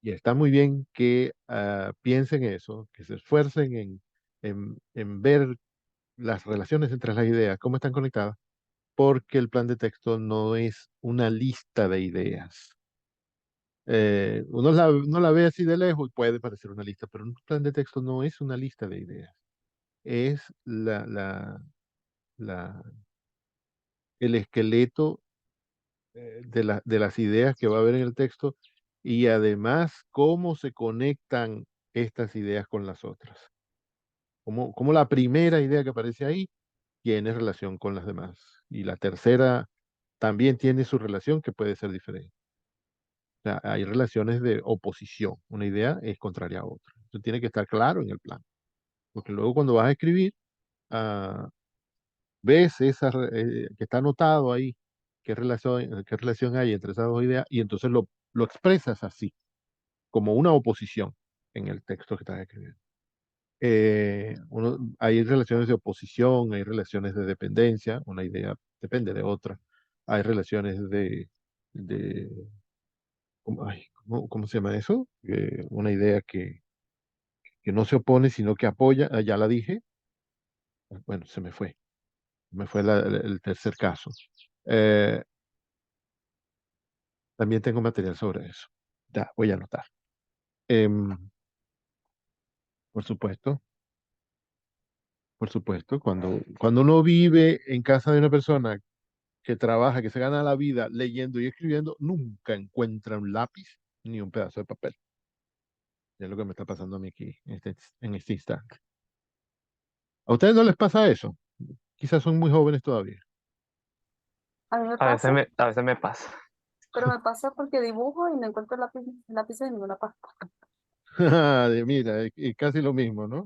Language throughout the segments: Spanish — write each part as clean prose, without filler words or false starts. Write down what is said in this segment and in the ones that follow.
Y está muy bien que piensen eso, que se esfuercen en ver las relaciones entre las ideas, cómo están conectadas, porque el plan de texto no es una lista de ideas. Uno la ve así de lejos y puede parecer una lista, pero un plan de texto no es una lista de ideas. Es la- el esqueleto de las ideas que va a haber en el texto y además cómo se conectan estas ideas con las otras. Cómo la primera idea que aparece ahí tiene relación con las demás y la tercera también tiene su relación que puede ser diferente. O sea, hay relaciones de oposición. Una idea es contraria a otra. Eso tiene que estar claro en el plan. Porque luego cuando vas a escribir, ah, ves que está anotado ahí, qué relación hay entre esas dos ideas, y entonces lo expresas así, como una oposición en el texto que estás escribiendo. Hay relaciones de oposición, hay relaciones de dependencia, una idea depende de otra. Hay relaciones de ¿cómo se llama eso? Una idea que no se opone, sino que apoya, ya la dije. Bueno, me fue el tercer caso. Eh, También tengo material sobre eso. Ya, voy a anotar. Em, por supuesto, por supuesto, cuando uno vive en casa de una persona que trabaja, que se gana la vida leyendo y escribiendo, nunca encuentra un lápiz ni un pedazo de papel. Es lo que me está pasando a mí aquí, en este instante. ¿A ustedes no les pasa eso? Quizás son muy jóvenes todavía. A mí me pasa, A veces me pasa. pero me pasa porque dibujo y no encuentro lápices en ninguna parte. Mira, es casi lo mismo, ¿no?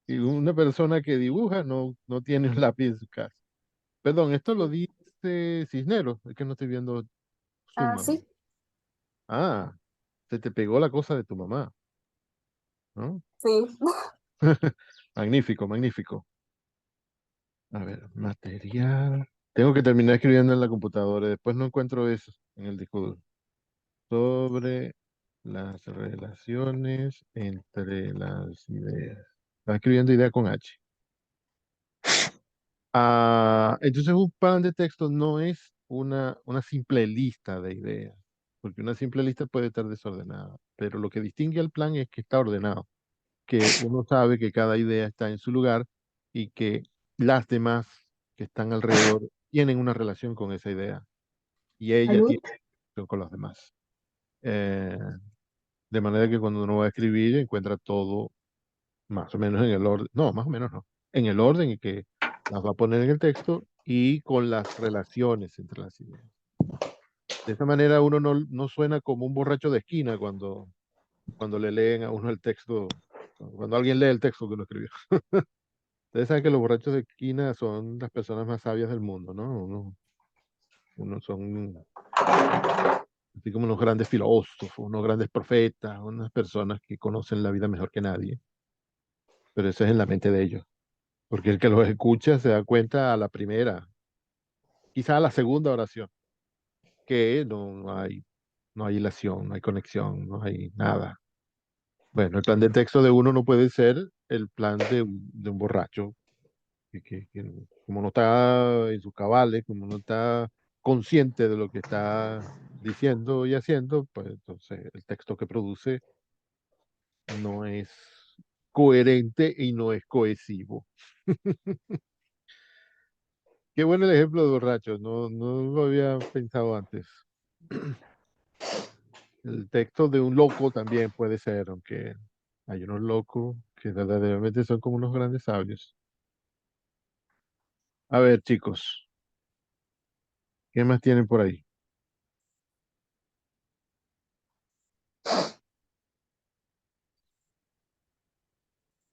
Y una persona que dibuja no tiene un lápiz en su casa. Perdón, esto lo Sí. dice Cisneros, es que no estoy viendo Ah, Suma. sí, Ah, se te pegó la cosa de tu mamá, ¿no? sí. Magnífico, magnífico. A ver, material. Tengo que terminar escribiendo en la computadora, después no encuentro eso en el disco duro. Sobre las relaciones entre las ideas. Estaba escribiendo idea con H. Entonces un plan de texto no es una simple lista de ideas, porque una simple lista puede estar desordenada, pero lo que distingue al plan es que está ordenado, que uno sabe que cada idea está en su lugar y que las demás que están alrededor tienen una relación con esa idea y ella Salud. tiene relación con las demás. Eh, de manera que cuando uno va a escribir encuentra todo más o menos en el orden, no, más o menos no, en el orden en que las va a poner en el texto y con las relaciones entre las ideas. De esta manera uno no suena como un borracho de esquina cuando le leen a uno el texto, cuando alguien lee el texto que uno escribió. Ustedes saben que los borrachos de esquina son las personas más sabias del mundo, ¿no? Uno son así como unos grandes filósofos, unos grandes profetas, unas personas que conocen la vida mejor que nadie, pero eso es en la mente de ellos. Porque el que los escucha se da cuenta a la primera, quizá a la segunda oración, que no hay hilación, no hay conexión, no hay nada. Bueno, el plan de texto de uno no puede ser el plan de un borracho, que como no está en sus cabales, como no está consciente de lo que está diciendo y haciendo, pues entonces el texto que produce no es coherente y no es cohesivo. Qué bueno el ejemplo de borrachos, no lo había pensado antes. El texto de un loco también puede ser, aunque hay unos locos que verdaderamente son como unos grandes sabios. A ver, chicos, ¿qué más tienen por ahí?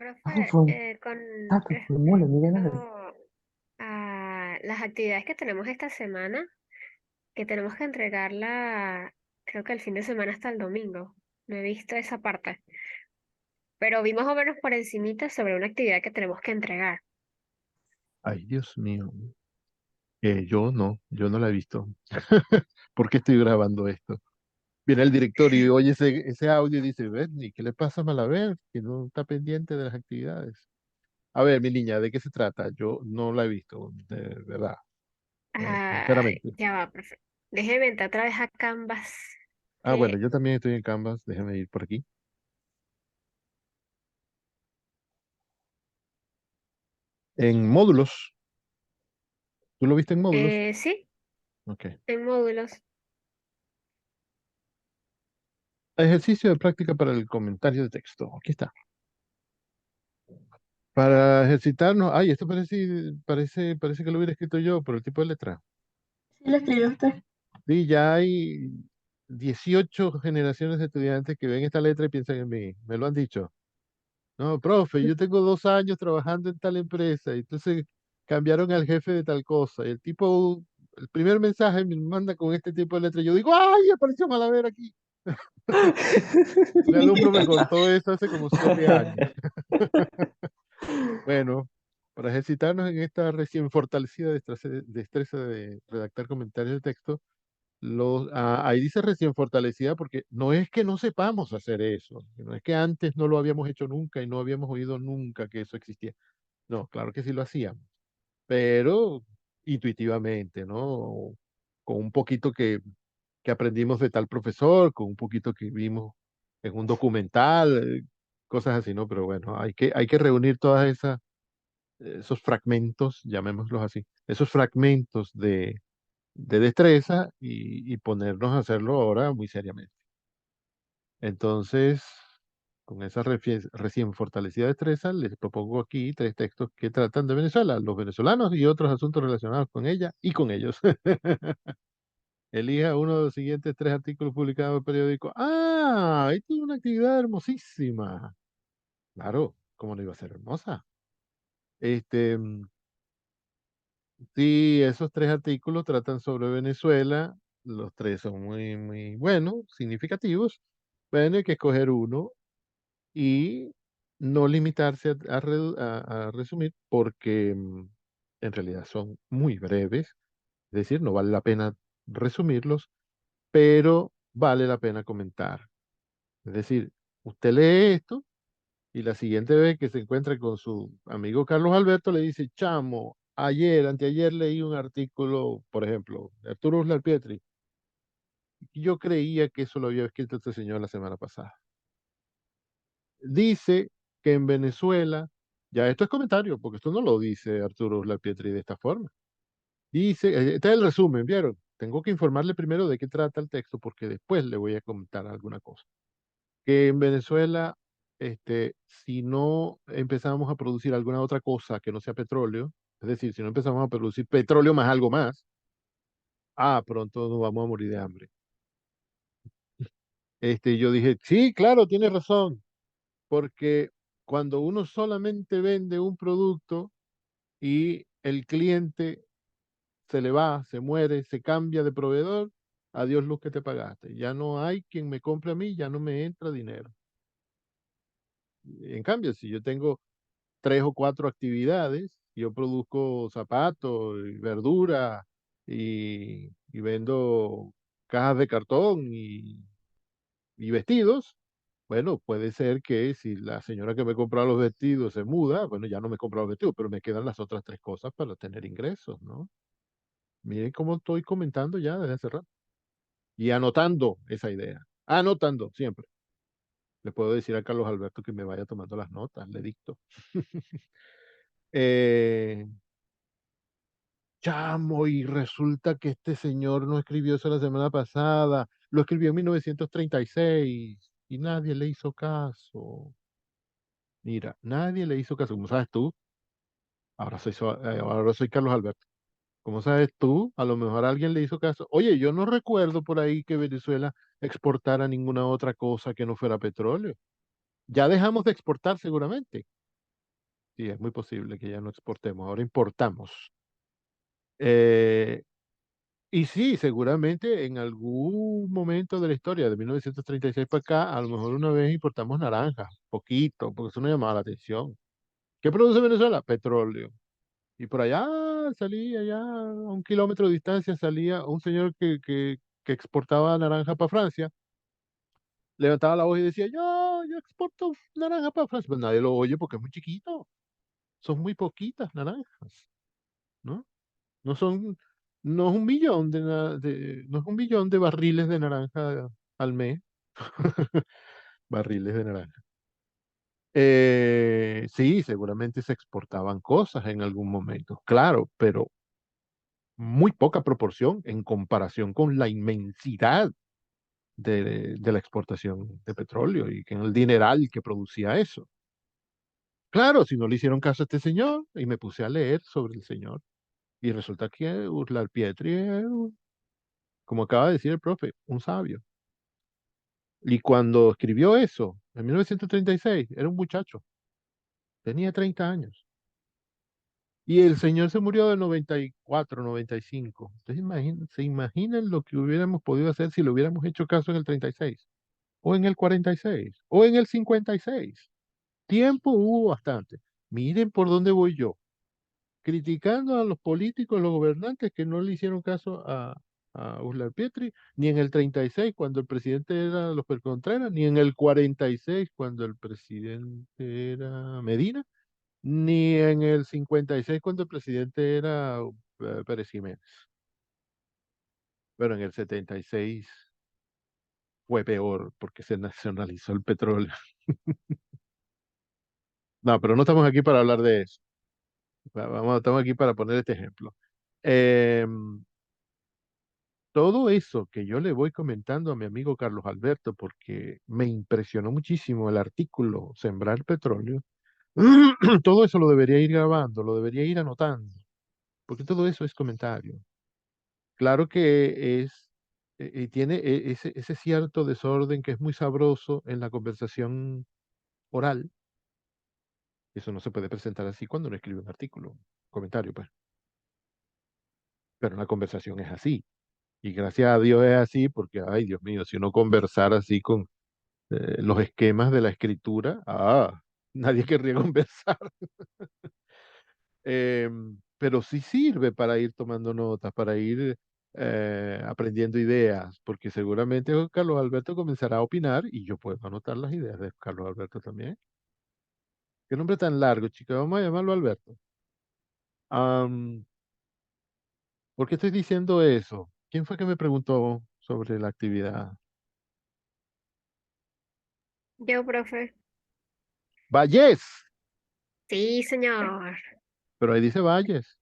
Ay, Profe, fue, con que fue mole, Miguel Ángel. respecto a las actividades que tenemos esta semana, que tenemos que entregarla, creo que el fin de semana hasta el domingo. No he visto esa parte, pero vi más o menos por encimita sobre una actividad que tenemos que entregar. Ay, Dios mío. Yo no la he visto. ¿Por qué estoy grabando esto? Viene el director y oye ese audio y dice, ¿ves? ¿Y qué le pasa a Malaver? Que no está pendiente de las actividades. A ver, mi niña, ¿de qué se trata? Yo no la he visto, de verdad, sinceramente. Ya va, perfecto. Déjeme entrar otra vez a Canvas. Ah, bueno, Que yo también estoy en Canvas, déjame ir por aquí. En módulos, ¿tú lo viste en módulos? sí, Ok. en módulos. Ejercicio de práctica para el comentario de texto. Aquí está. Para ejercitarnos, ay, esto parece que lo hubiera escrito yo por el tipo de letra. Sí, lo escribió usted. Sí, ya hay 18 generaciones de estudiantes que ven esta letra y piensan en mí. Me lo han dicho. No, profe, yo tengo 2 años trabajando en tal empresa y entonces cambiaron al jefe de tal cosa. Y el tipo, el primer mensaje me manda con este tipo de letra. Yo digo, ¡ay, apareció Malaver aquí! Un alumno me contó eso hace como 7 años. Bueno, para ejercitarnos en esta recién fortalecida destreza de redactar comentarios de texto, ahí dice recién fortalecida porque no es que no sepamos hacer eso, no es que antes no lo habíamos hecho nunca y no habíamos oído nunca que eso existía. No, claro que sí lo hacíamos, pero intuitivamente, ¿no? Con un poquito que aprendimos de tal profesor, con un poquito que vimos en un documental, cosas así, ¿no? Pero bueno, hay que reunir todas esos fragmentos, llamémoslos así, esos fragmentos de destreza y ponernos a hacerlo ahora muy seriamente. Entonces, con esa recién fortalecida destreza, les propongo aquí 3 textos que tratan de Venezuela, los venezolanos y otros asuntos relacionados con ella y con ellos. Elija uno de los siguientes 3 artículos publicados en el periódico. ¡Ah! Esto es una actividad hermosísima. Claro, ¿cómo no iba a ser hermosa? Este, sí, esos 3 artículos tratan sobre Venezuela. Los 3 son muy, muy buenos, significativos. Bueno, hay que escoger uno y no limitarse a resumir porque en realidad son muy breves. Es decir, no vale la pena resumirlos, pero vale la pena comentar. Es decir, usted lee esto y la siguiente vez que se encuentre con su amigo Carlos Alberto le dice, chamo, anteayer leí un artículo, por ejemplo, de Arturo Uslar Pietri, y yo creía que eso lo había escrito este señor la semana pasada. Dice que en Venezuela, ya esto es comentario, porque esto no lo dice Arturo Uslar Pietri de esta forma. Dice, este es el resumen, ¿vieron? Tengo que informarle primero de qué trata el texto, porque después le voy a comentar alguna cosa. Que en Venezuela, si no empezamos a producir alguna otra cosa que no sea petróleo, es decir, si no empezamos a producir petróleo más algo más, pronto nos vamos a morir de hambre. Yo dije, sí, claro, tiene razón, porque cuando uno solamente vende un producto y el cliente se le va, se muere, se cambia de proveedor, adiós luz que te pagaste. Ya no hay quien me compre a mí, ya no me entra dinero. En cambio, si yo tengo 3 o 4 actividades. Yo produzco zapatos, y verdura y vendo cajas de cartón y vestidos. Bueno, puede ser que si la señora que me compra los vestidos se muda, bueno, ya no me compra los vestidos, pero me quedan las otras 3 cosas para tener ingresos, ¿no? Miren cómo estoy comentando ya desde hace rato y anotando esa idea. Anotando siempre. Le puedo decir a Carlos Alberto que me vaya tomando las notas, le dicto. eh, Chamo, y resulta que este señor no escribió eso la semana pasada, lo escribió en 1936 y nadie le hizo caso. Mira, nadie le hizo caso. Como sabes tú, ahora soy Carlos Alberto. Como sabes tú, a lo mejor alguien le hizo caso. Oye, yo no recuerdo por ahí que Venezuela exportara ninguna otra cosa que no fuera petróleo. Ya dejamos de exportar seguramente. Sí, es muy posible que ya no exportemos, ahora importamos. Eh, Y sí, seguramente en algún momento de la historia, de 1936 para acá, a lo mejor una vez importamos naranjas, poquito, porque eso nos llamaba la atención. ¿Qué produce Venezuela? Petróleo. Y por allá salía, allá a 1 kilómetro de distancia, salía un señor que exportaba naranja para Francia levantaba la voz y decía, yo exporto naranja para Francia. Pues nadie lo oye porque es muy chiquito. Son muy poquitas naranjas, ¿no? No son, no es un millón no es un millón de barriles de naranja al mes. Barriles de naranja. Sí, seguramente se exportaban cosas en algún momento, claro, pero muy poca proporción en comparación con la inmensidad de la exportación de petróleo y con el dineral que producía eso. Claro, si no le hicieron caso a este señor, y me puse a leer sobre el señor, y resulta que Urlar Pietri es, como acaba de decir el profe, un sabio. Y cuando escribió eso, en 1936, era un muchacho, tenía 30 años. Y el señor se murió de 94, 95. Entonces se imaginan lo que hubiéramos podido hacer si le hubiéramos hecho caso en el 36, o en el 46, o en el 56. Tiempo hubo bastante. Miren por dónde voy yo, criticando a los políticos, los gobernantes que no le hicieron caso a Uslar Pietri, ni en el 36 cuando el presidente era López Contreras, ni en el 46 cuando el presidente era Medina, ni en el 56 cuando el presidente era Pérez Jiménez. Pero en el 76 fue peor porque se nacionalizó el petróleo. No, pero no estamos aquí para hablar de eso. Estamos aquí para poner este ejemplo. Em, Todo eso que yo le voy comentando a mi amigo Carlos Alberto, porque me impresionó muchísimo el artículo Sembrar Petróleo, todo eso lo debería ir grabando, lo debería ir anotando, porque todo eso es comentario. Claro que y tiene ese cierto desorden que es muy sabroso en la conversación oral. Eso no se puede presentar así cuando uno escribe un artículo, comentario, pues. Pero una conversación es así. Y gracias a Dios es así, porque, ay, Dios mío, si uno conversara así con los esquemas de la escritura, nadie querría conversar. Pero sí sirve para ir tomando notas, para ir aprendiendo ideas, porque seguramente Carlos Alberto comenzará a opinar y yo puedo anotar las ideas de Carlos Alberto también. Qué nombre tan largo, chica, vamos a llamarlo Alberto. Am, ¿Por qué estoy diciendo eso? ¿Quién fue que me preguntó sobre la actividad? Yo, profe. Valles, Sí, señor. pero ahí dice Valles.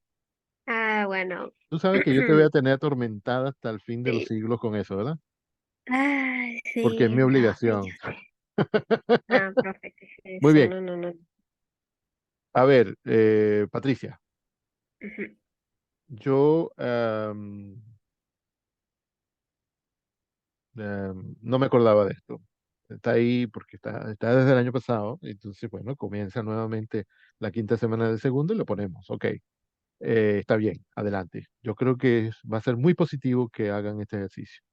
Ah, bueno. Tú sabes que yo te voy a tener atormentada hasta el fin de los Sí. siglos con eso, ¿verdad? Ay, Porque es sí, mi profe, yo obligación. sé. No, profe, ¿qué es Muy eso? bien. No, no, no. A ver, Patricia, Ujú. yo no me acordaba de esto. Está ahí porque está desde el año pasado. Entonces, bueno, comienza nuevamente la quinta semana del segundo y lo ponemos. Ok, está bien, adelante. Yo creo que va a ser muy positivo que hagan este ejercicio.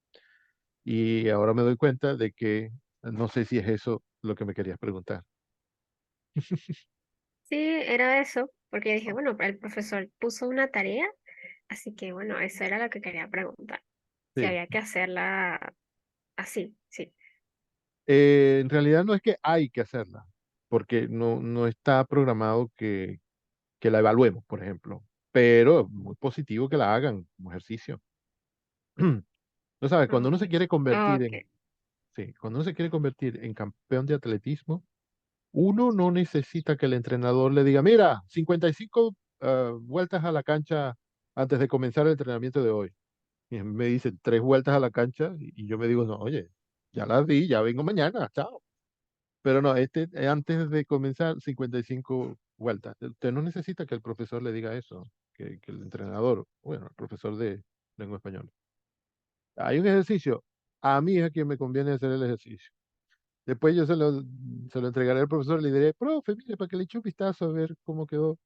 Y ahora me doy cuenta de que no sé si es eso lo que me querías preguntar. Sí, era eso, porque dije, bueno, el profesor puso una tarea, así que bueno, eso era lo que quería preguntar, si Sí. había que hacerla así, sí. En realidad no es que hay que hacerla, porque no está programado que la evaluemos, por ejemplo, pero es muy positivo que la hagan como ejercicio. No sabes, cuando uno se quiere convertir Ok. en, sí, cuando uno se quiere convertir en campeón de atletismo, uno no necesita que el entrenador le diga, mira, 55 vueltas a la cancha antes de comenzar el entrenamiento de hoy. Y él me dice 3 vueltas a la cancha y yo me digo, no, oye, ya las di, ya vengo mañana, chao. Pero no, antes de comenzar 55 vueltas. Usted no necesita que el profesor le diga eso, que el entrenador, bueno, el profesor de lengua española. Hay un ejercicio, a mí es a quien me conviene hacer el ejercicio. Después yo se lo entregaré al profesor y le diré, profe, mire, para que le eche un vistazo a ver cómo quedó.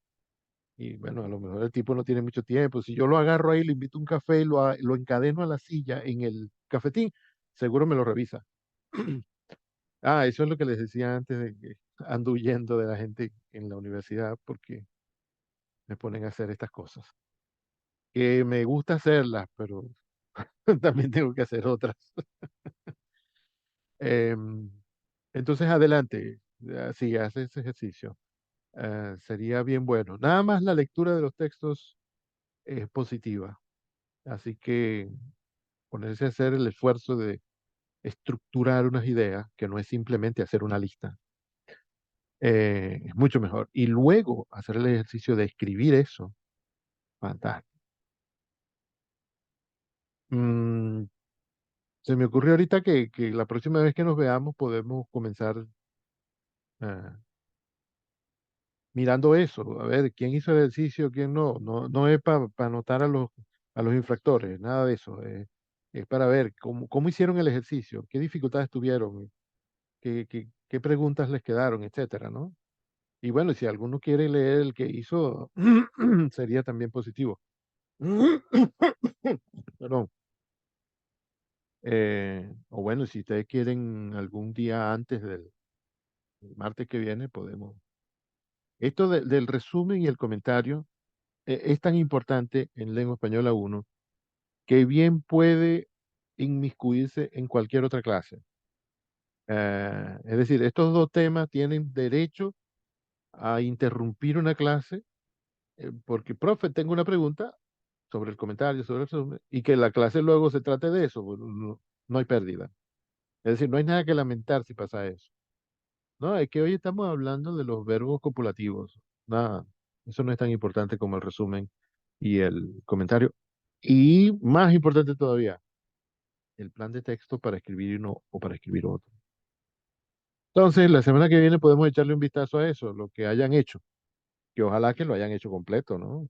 Y bueno, a lo mejor el tipo no tiene mucho tiempo. Si yo lo agarro ahí, le invito un café y lo encadeno a la silla en el cafetín, seguro me lo revisa. Eso es lo que les decía antes de que ando huyendo de la gente en la universidad porque me ponen a hacer estas cosas. Que me gusta hacerlas, pero también tengo que hacer otras. Em, entonces, adelante, si hace ese ejercicio, sería bien bueno. Nada más la lectura de los textos es positiva, así que ponerse a hacer el esfuerzo de estructurar unas ideas, que no es simplemente hacer una lista, es mucho mejor. Y luego hacer el ejercicio de escribir eso, fantástico. Mm, se me ocurrió ahorita que la próxima vez que nos veamos podemos comenzar ah, mirando eso, a ver quién hizo el ejercicio, quién no. No es para anotar a los infractores, nada de eso. Es para ver cómo hicieron el ejercicio, qué dificultades tuvieron, qué preguntas les quedaron, etcétera, ¿no? Y bueno, si alguno quiere leer el que hizo, sería también positivo. Perdón. O bueno, si ustedes quieren algún día antes del martes que viene, podemos. Esto del resumen y el comentario es tan importante en lengua española uno que bien puede inmiscuirse en cualquier otra clase. Es decir, estos dos temas tienen derecho a interrumpir una clase porque, profe, tengo una pregunta sobre el comentario, sobre el resumen, y que la clase luego se trate de eso. Bueno, no hay pérdida. Es decir, no hay nada que lamentar si pasa eso. No, es que hoy estamos hablando de los verbos copulativos. Nada, eso no es tan importante como el resumen y el comentario. Y más importante todavía, el plan de texto para escribir uno o para escribir otro. Entonces, la semana que viene podemos echarle un vistazo a eso, lo que hayan hecho, que ojalá que lo hayan hecho completo, ¿no?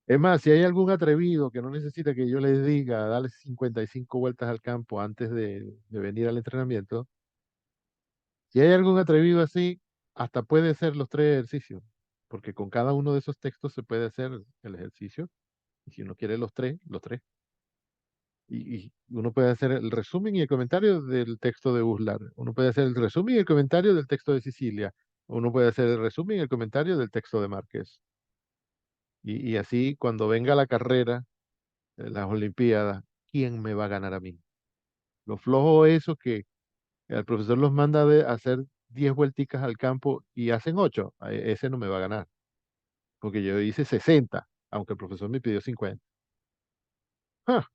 Es más, si hay algún atrevido que no necesita que yo les diga, dale 55 vueltas al campo antes de venir al entrenamiento, si hay algún atrevido así, hasta puede hacer los tres ejercicios, porque con cada uno de esos textos se puede hacer el ejercicio, y si uno quiere los tres, los tres. Y uno puede hacer el resumen y el comentario del texto de Uslar, uno puede hacer el resumen y el comentario del texto de Sicilia, uno puede hacer el resumen y el comentario del texto de Márquez. Y así, cuando venga la carrera, las Olimpiadas, ¿quién me va a ganar a mí? Lo flojo eso que el profesor los manda a hacer 10 vuelticas al campo y hacen 8. Ese no me va a ganar, porque yo hice 60, aunque el profesor me pidió 50. Ah,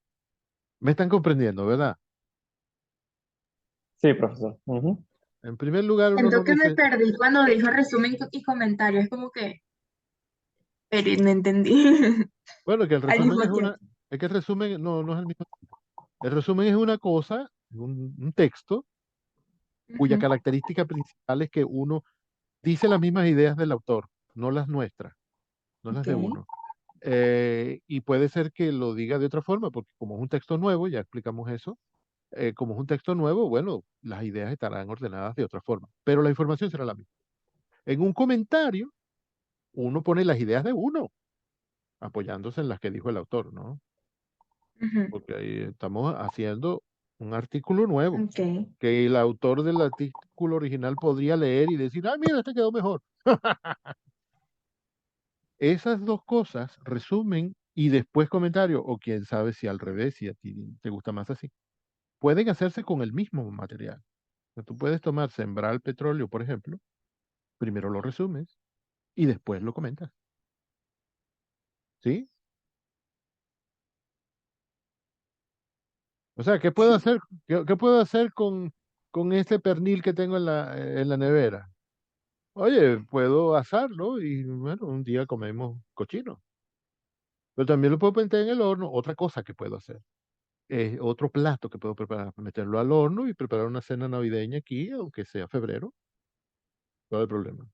me están comprendiendo, ¿verdad? Sí, profesor. Ujú. En primer lugar, uno no Siento que me necesita. perdí cuando dijo resumen y comentario. Es como que, pero no entendí. Bueno, que el Al resumen mismo es tiempo. una. Es que el resumen no es el mismo. El resumen es una cosa, un texto, cuya Ujú, característica principal es que uno dice las mismas ideas del autor, no las nuestras, no las ok. de uno. Y puede ser que lo diga de otra forma, porque como es un texto nuevo, ya explicamos eso, como es un texto nuevo, bueno, las ideas estarán ordenadas de otra forma, pero la información será la misma. En un comentario, uno pone las ideas de uno, apoyándose en las que dijo el autor, ¿no? Ujú, Porque ahí estamos haciendo un artículo nuevo, ok. que el autor del artículo original podría leer y decir, ah, mira, este quedó mejor. Esas dos cosas, resumen y después comentario, o quién sabe si al revés, si a ti te gusta más así, pueden hacerse con el mismo material. O sea, tú puedes tomar Sembrar Petróleo, por ejemplo, primero lo resumes y después lo comentas. ¿Sí? O sea, ¿qué puedo Sí. hacer? ¿Qué puedo hacer con este pernil que tengo en la nevera? Oye, puedo asarlo y bueno, un día comemos cochino. Pero también lo puedo meter en el horno. Otra cosa que puedo hacer. Otro plato que puedo preparar, meterlo al horno y preparar una cena navideña aquí, aunque sea febrero, no hay problema.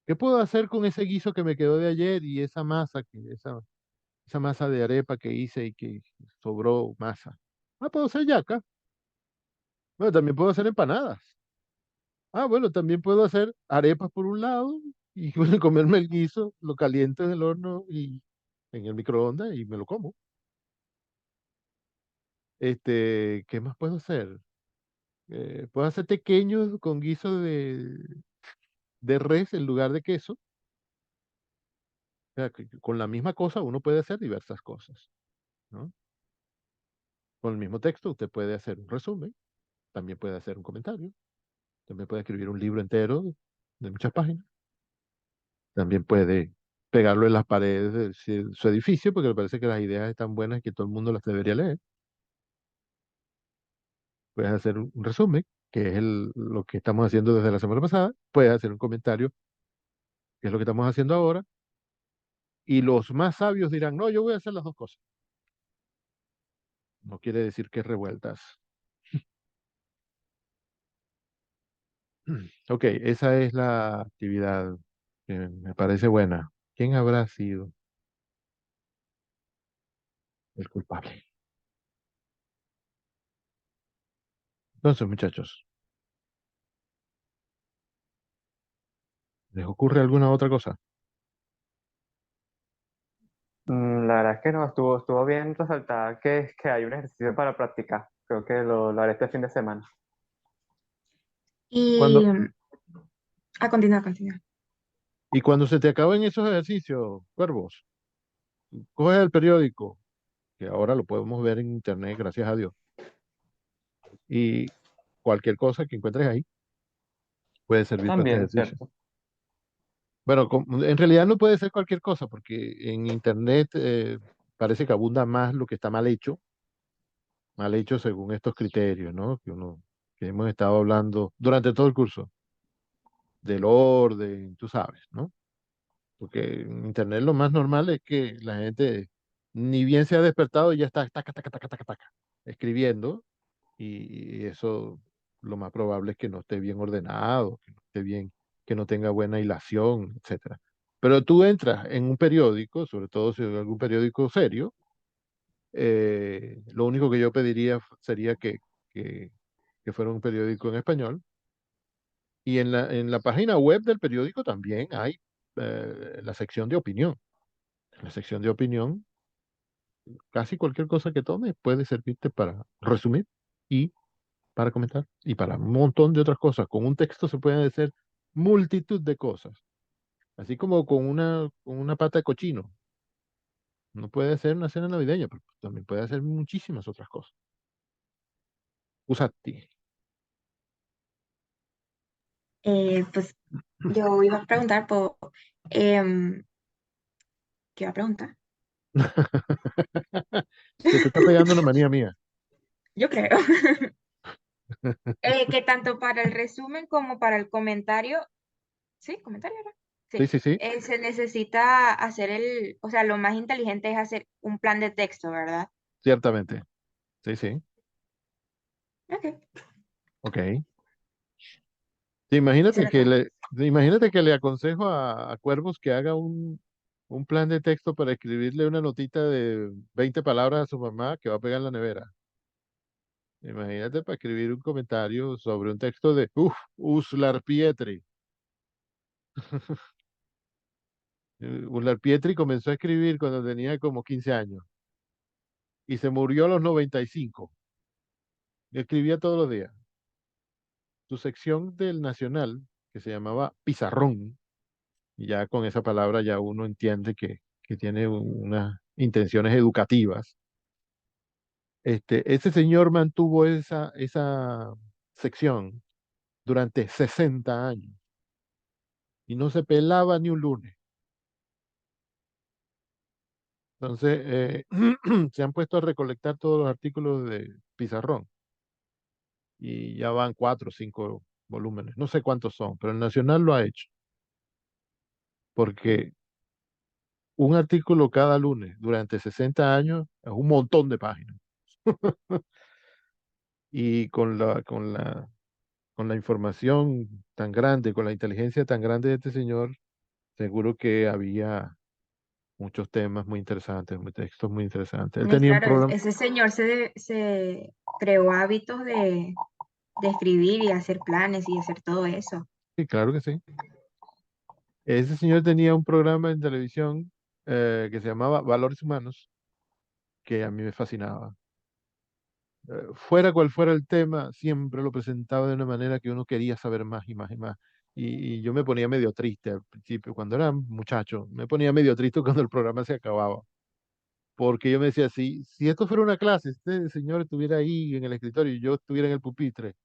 ¿Qué puedo hacer con ese guiso que me quedó de ayer y esa masa, esa masa de arepa que hice y que sobró masa? Ah, puedo hacer yaca. Bueno, también puedo hacer empanadas. Ah, bueno, también puedo hacer arepas por un lado y bueno, comerme el guiso, lo caliento en el horno y en el microondas y me lo como. ¿Qué más puedo hacer? Puedo hacer pequeños con guiso de res en lugar de queso. O sea, que con la misma cosa uno puede hacer diversas cosas, ¿no? Con el mismo texto usted puede hacer un resumen también puede hacer un comentario, también puede escribir un libro entero de muchas páginas, también puede pegarlo en las paredes de su edificio porque le parece que las ideas están buenas y que todo el mundo las debería leer. Puedes hacer un resumen, que es lo que estamos haciendo desde la semana pasada, puedes hacer un comentario, que es lo que estamos haciendo ahora, y los más sabios dirán, no, yo voy a hacer las dos cosas. No quiere decir que revueltas. Ok, esa es la actividad que me parece buena. ¿Quién habrá sido el culpable? Entonces, muchachos, ¿les ocurre alguna otra cosa? La verdad es que no, estuvo bien resaltar que hay un ejercicio para practicar. Creo que lo haré este fin de semana. Y Cuando, a continuar, continúa. y cuando se te acaben esos ejercicios, cuervos, coges el periódico, que ahora lo podemos ver en internet, gracias a Dios, y cualquier cosa que encuentres ahí puede servir para este También, ejercicio. ¿cierto? Bueno, en realidad no puede ser cualquier cosa, porque en internet parece que abunda más lo que está mal hecho según estos criterios, ¿no? Que hemos estado hablando durante todo el curso, del orden, tú sabes, ¿no? Porque en internet lo más normal es que la gente ni bien se ha despertado y ya está taca, taca, taca, taca, taca, escribiendo, y eso lo más probable es que no esté bien ordenado, que no esté bien, que no tenga buena hilación, etcétera. Pero tú entras en un periódico, sobre todo si es algún periódico serio, lo único que yo pediría sería que, que fuera un periódico en español. Y en la página web del periódico también hay la sección de opinión. En la sección de opinión, casi cualquier cosa que tomes puede servirte para resumir y para comentar y para un montón de otras cosas. Con un texto se pueden hacer multitud de cosas, así como con una pata de cochino. No puede hacer una cena navideña, pero también puede hacer muchísimas otras cosas. Usati. Pues yo iba a preguntar em, ¿qué iba a preguntar? Se te está pegando una manía mía. Yo creo que tanto para el resumen como para el comentario, sí, comentario, ¿verdad? Sí, Sí, sí, sí, se necesita hacer o sea, lo más inteligente es hacer un plan de texto, ¿verdad? ciertamente. Sí, sí. Ok, Ok. eso era todo. Imagínate que le aconsejo a Cuervos que haga un plan de texto para escribirle una notita de 20 palabras a su mamá que va a pegar en la nevera. Imagínate para escribir un comentario sobre un texto de Uslar Pietri. Uslar Pietri comenzó a escribir cuando tenía como 15 años y se murió a los 95. Y escribía todos los días. Su sección del Nacional, que se llamaba Pizarrón, y ya con esa palabra ya uno entiende que tiene unas intenciones educativas. Ese señor mantuvo esa sección durante 60 años y no se pelaba ni un lunes. Entonces, se han puesto a recolectar todos los artículos de Pizarrón y ya van 4 o 5 volúmenes. No sé cuántos son, pero el Nacional lo ha hecho porque un artículo cada lunes durante 60 años es un montón de páginas. Y con la información tan grande, con la inteligencia tan grande de este señor, seguro que había muchos temas muy interesantes, textos muy interesantes. Él Y tenía un claro, programa, ese señor se creó hábitos de escribir y hacer planes y hacer todo eso. sí, claro que sí. Ese señor tenía un programa en televisión que se llamaba Valores Humanos, que a mí me fascinaba. Fuera cual fuera el tema, siempre lo presentaba de una manera que uno quería saber más y más y más. Y yo me ponía medio triste al principio, cuando era muchacho, me ponía medio triste cuando el programa se acababa. Porque yo me decía, si esto fuera una clase, este señor estuviera ahí en el escritorio y yo estuviera en el pupitre,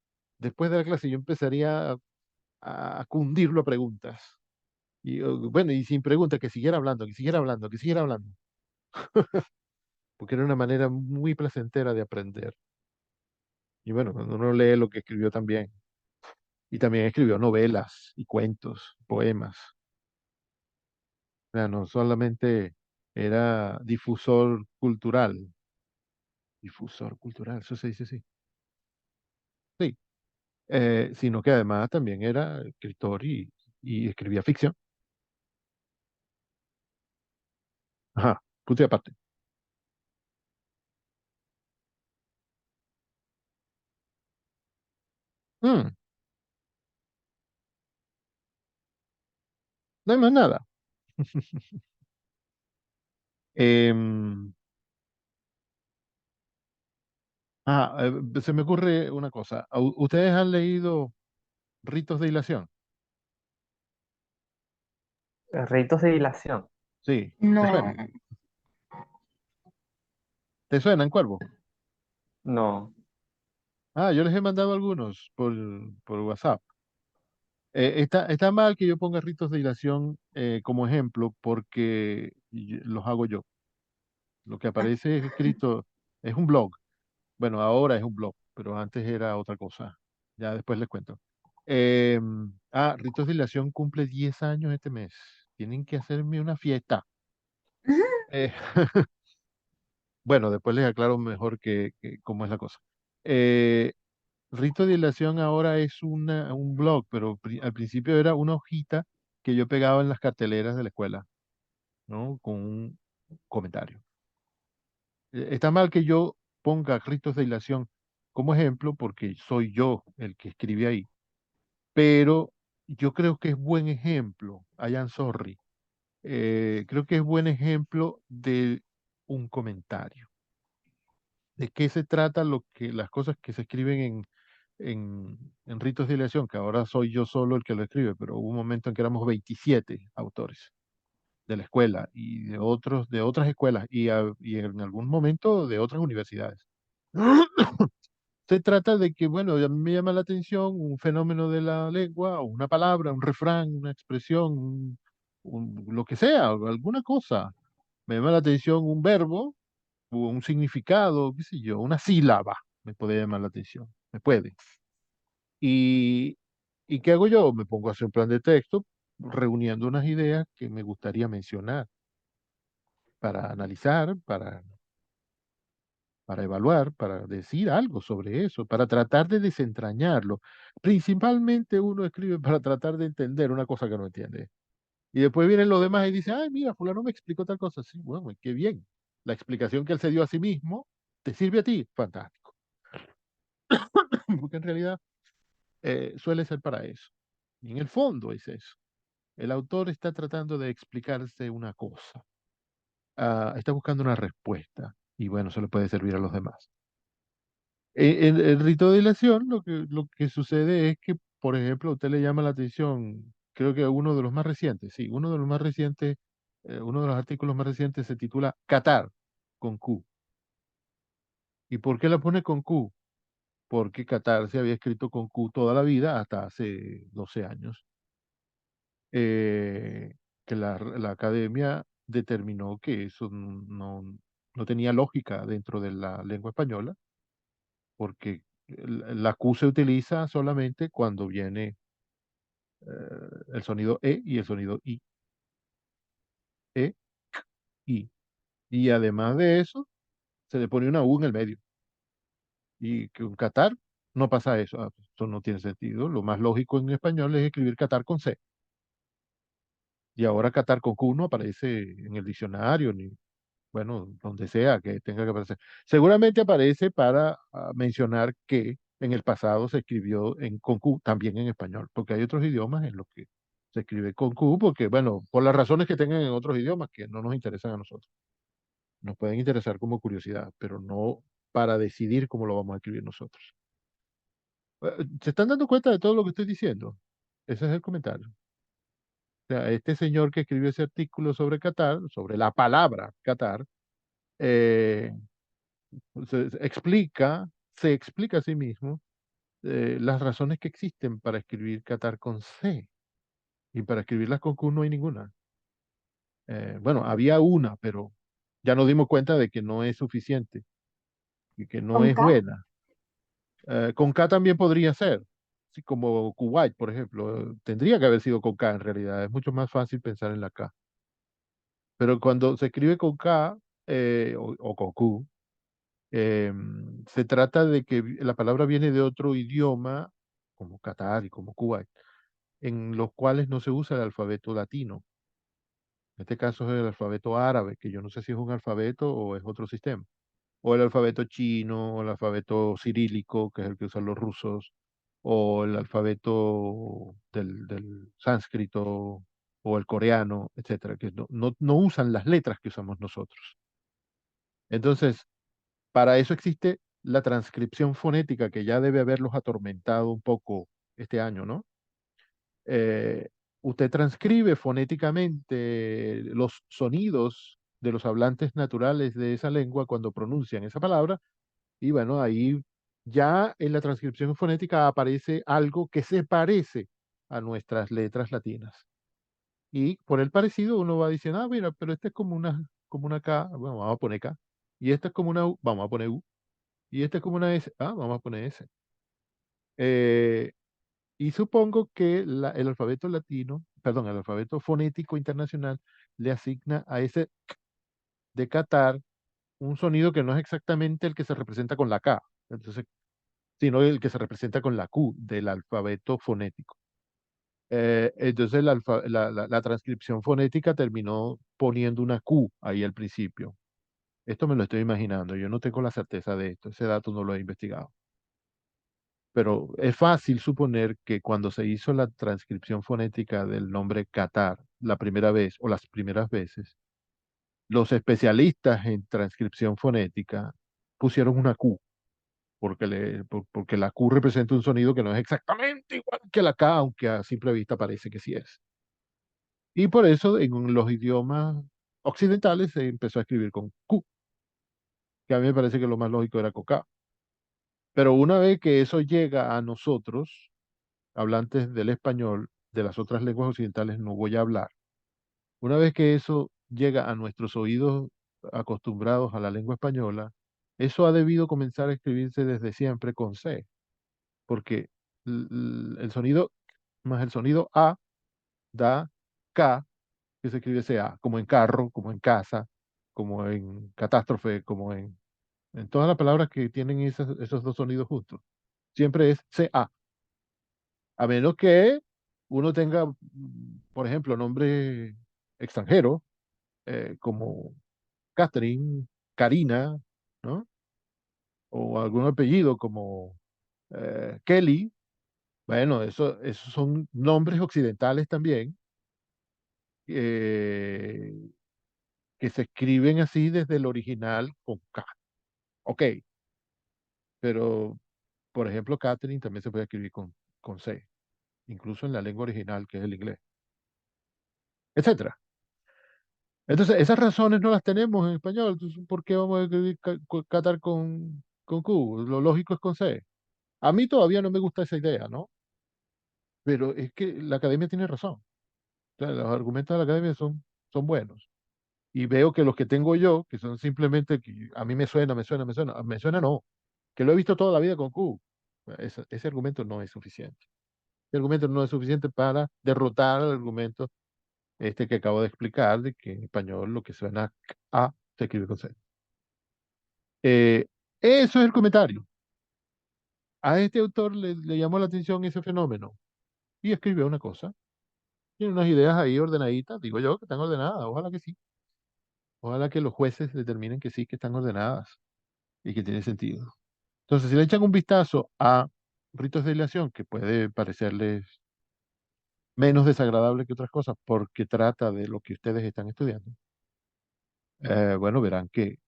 después de la clase yo empezaría a cundirlo a preguntas. Y bueno, y sin preguntas, que siguiera hablando, que siguiera hablando, que siguiera hablando. Porque era una manera muy placentera de aprender. Y bueno, cuando uno lee lo que escribió también. Y también escribió novelas y cuentos, poemas. O sea, no solamente era difusor cultural, eso se dice así. Sí, sino que además también era escritor y escribía ficción. Ajá, punto y aparte. Mm, no hay más nada. Em, Se me ocurre una cosa. ¿Ustedes han leído Ritos de Hilación? Ritos de dilación. Sí, ¿te No, suenan? ¿Te suenan, Cuervo? No. Yo les he mandado algunos por WhatsApp. Está mal que yo ponga Ritos de Hilación como ejemplo porque los hago yo. Lo que aparece es escrito, es un blog. Bueno, ahora es un blog, pero antes era otra cosa. Ya después les cuento. Ritos de Hilación cumple 10 años este mes. Tienen que hacerme una fiesta. Eh, bueno, después les aclaro mejor cómo es la cosa. Eh, Rito de Hilación ahora es un blog, pero al principio era una hojita que yo pegaba en las carteleras de la escuela, ¿no? Con un comentario. Está mal que yo ponga Ritos de Hilación como ejemplo porque soy yo el que escribe ahí, pero yo creo que es buen ejemplo, I am sorry, creo que es buen ejemplo de un comentario. ¿De qué se trata las cosas que se escriben en Ritos de Hilación? Que ahora soy yo solo el que lo escribe, pero hubo un momento en que éramos 27 autores de la escuela y de otras escuelas y en algún momento de otras universidades. Se trata de que, bueno, a mí me llama la atención un fenómeno de la lengua, o una palabra, un refrán, una expresión, lo que sea, alguna cosa. Me llama la atención un verbo, o un significado, qué sé yo, una sílaba me puede llamar la atención, me puede. Y, ¿Y qué hago yo? Me pongo a hacer un plan de texto reuniendo unas ideas que me gustaría mencionar para analizar, para evaluar, para decir algo sobre eso, para tratar de desentrañarlo. Principalmente uno escribe para tratar de entender una cosa que no entiende. Y después vienen los demás y dicen, ay, mira, fulano me explicó tal cosa. Sí, bueno, qué bien. La explicación que él se dio a sí mismo te sirve a ti. Fantástico. Porque en realidad suele ser para eso. Y en el fondo es eso. El autor está tratando de explicarse una cosa. Está buscando una respuesta. Y bueno, eso le puede servir a los demás. El rito de ilación, lo que sucede es que, por ejemplo, a usted le llama la atención, creo que uno de los más recientes, sí, uno de los más recientes, uno de los artículos más recientes se titula Qatar, con Q. ¿Y por qué la pone con Q? Porque Qatar se había escrito con Q toda la vida, hasta hace 12 años, que la academia determinó que eso no tenía lógica dentro de la lengua española porque la Q se utiliza solamente cuando viene el sonido E y el sonido I. E, I. Y además de eso, se le pone una U en el medio. Y que un Qatar no pasa eso. Eso no tiene sentido. Lo más lógico en español es escribir Qatar con C. Y ahora Qatar con Q no aparece en el diccionario, ni, bueno, donde sea que tenga que aparecer. Seguramente aparece para mencionar que en el pasado se escribió con Q también en español, porque hay otros idiomas en los que se escribe con Q, porque, bueno, por las razones que tengan en otros idiomas que no nos interesan a nosotros. Nos pueden interesar como curiosidad, pero no para decidir cómo lo vamos a escribir nosotros. ¿Se están dando cuenta de todo lo que estoy diciendo? Ese es el comentario. O sea, este señor que escribió ese artículo sobre Qatar, sobre la palabra Qatar, eh, se explica a sí mismo las razones que existen para escribir Qatar con C y para escribirlas con Q no hay ninguna. Bueno, había una, pero ya nos dimos cuenta de que no es suficiente y que no ¿Con es K? buena. Con K también podría ser, sí, como Kuwait, por ejemplo. Tendría que haber sido con K en realidad. Es mucho más fácil pensar en la K. Pero cuando se escribe con K o con Q, se trata de que la palabra viene de otro idioma, como Qatar y como Kuwait, en los cuales no se usa el alfabeto latino. En este caso es el alfabeto árabe, que yo no sé si es un alfabeto o es otro sistema. O el alfabeto chino, o el alfabeto cirílico, que es el que usan los rusos, o el alfabeto del sánscrito, o el coreano, etcétera, que no usan las letras que usamos nosotros. Entonces, para eso existe la transcripción fonética, que ya debe haberlos atormentado un poco este año, ¿no? eh, Usted transcribe fonéticamente los sonidos de los hablantes naturales de esa lengua cuando pronuncian esa palabra, y bueno, ahí ya en la transcripción fonética aparece algo que se parece a nuestras letras latinas. Y por el parecido uno va diciendo, ah, mira, pero este es como una K, bueno, vamos a poner K. Y esta es como una U, vamos a poner U. Y esta es como una S, ah, vamos a poner S. Eh, Y supongo que el alfabeto latino, perdón, el alfabeto fonético internacional le asigna a ese de Qatar un sonido que no es exactamente el que se representa con la K, entonces, sino el que se representa con la Q del alfabeto fonético. Entonces la transcripción fonética terminó poniendo una Q ahí al principio. Esto me lo estoy imaginando, yo no tengo la certeza de esto, ese dato no lo he investigado. Pero es fácil suponer que cuando se hizo la transcripción fonética del nombre Qatar la primera vez o las primeras veces, los especialistas en transcripción fonética pusieron una Q, porque la Q representa un sonido que no es exactamente igual que la K, aunque a simple vista parece que sí es. Y por eso en los idiomas occidentales se empezó a escribir con Q, que a mí me parece que lo más lógico era con K. Pero una vez que eso llega a nosotros, hablantes del español, de las otras lenguas occidentales no voy a hablar. Una vez que eso llega a nuestros oídos acostumbrados a la lengua española, eso ha debido comenzar a escribirse desde siempre con C, porque el sonido más el sonido A da K, que se escribe CA, como en carro, como en casa, como en catástrofe, como en todas las palabras que tienen esos dos sonidos juntos. Siempre es CA. A menos que uno tenga, por ejemplo, nombre extranjero, como Catherine, Karina, ¿no? O algún apellido como Kelly. Bueno, esos son nombres occidentales también, eh, que se escriben así desde el original con K. Ok, pero, por ejemplo, Catherine también se puede escribir con C, incluso en la lengua original, que es el inglés, etcétera. Entonces, esas razones no las tenemos en español. Entonces, ¿por qué vamos a escribir Qatar con Q? Lo lógico es con C. A mí todavía no me gusta esa idea, ¿no? Pero es que la academia tiene razón. O sea, los argumentos de la academia son buenos. Y veo que los que tengo yo, que son simplemente que a mí me suena no, que lo he visto toda la vida con Q. Ese argumento no es suficiente. Ese argumento no es suficiente para derrotar el argumento este que acabo de explicar, de que en español lo que suena a se escribe con C. Eh, Eso es el comentario. A este autor le llamó la atención ese fenómeno y escribió una cosa. Tiene unas ideas ahí ordenaditas, digo yo, que están ordenadas. Ojalá que sí. Ojalá que los jueces determinen que sí, que están ordenadas y que tiene sentido. Entonces, si le echan un vistazo a ritos de ilación, que puede parecerles menos desagradable que otras cosas porque trata de lo que ustedes están estudiando, bueno, verán que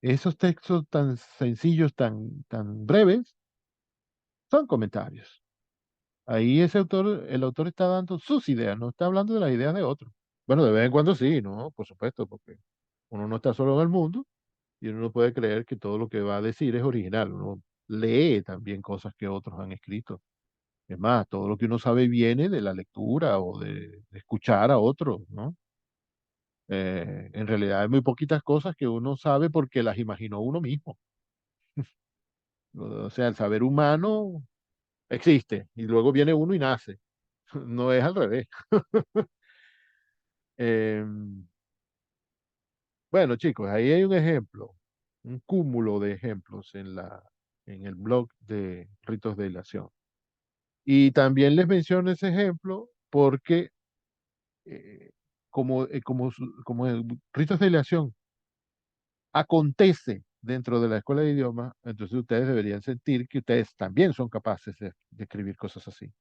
esos textos tan sencillos, tan breves, son comentarios. Ahí el autor está dando sus ideas, no está hablando de las ideas de otros. Bueno, de vez en cuando sí, ¿no? Por supuesto, porque uno no está solo en el mundo y uno no puede creer que todo lo que va a decir es original. Uno lee también cosas que otros han escrito. Es más, todo lo que uno sabe viene de la lectura o de escuchar a otros, ¿no? En realidad hay muy poquitas cosas que uno sabe porque las imaginó uno mismo. O sea, el saber humano existe y luego viene uno y nace. No es al revés. Em, bueno, chicos, ahí hay un ejemplo, un cúmulo de ejemplos en el blog de Ritos de Ilación. Y también les menciono ese ejemplo porque eh, como el Ritos de Ilación acontece dentro de la escuela de idiomas, entonces ustedes deberían sentir que ustedes también son capaces de escribir cosas así.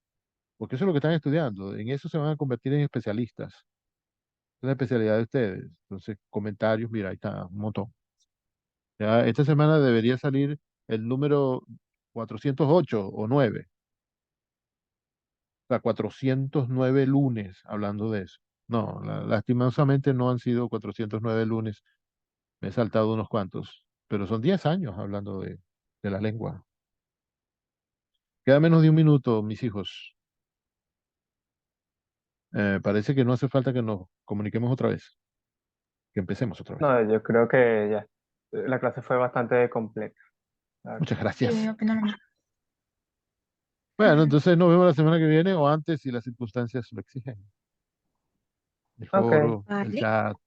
Porque eso es lo que están estudiando. En eso se van a convertir en especialistas. Es la especialidad de ustedes. Entonces, comentarios, mira, ahí está un montón. Ya, esta semana debería salir el número 408 o 9. O sea, 409 lunes hablando de eso. No, lastimosamente no han sido 409 lunes. Me he saltado unos cuantos. Pero son 10 años hablando de la lengua. Queda menos de un minuto, mis hijos. Parece que no hace falta que nos comuniquemos otra vez. Que empecemos otra vez. No, yo creo que ya. La clase fue bastante completa, la verdad. Muchas Sí, gracias. yo opino lo mismo. Bueno, entonces nos vemos la semana que viene o antes si las circunstancias lo exigen. El Ok. foro, el Vale. chat.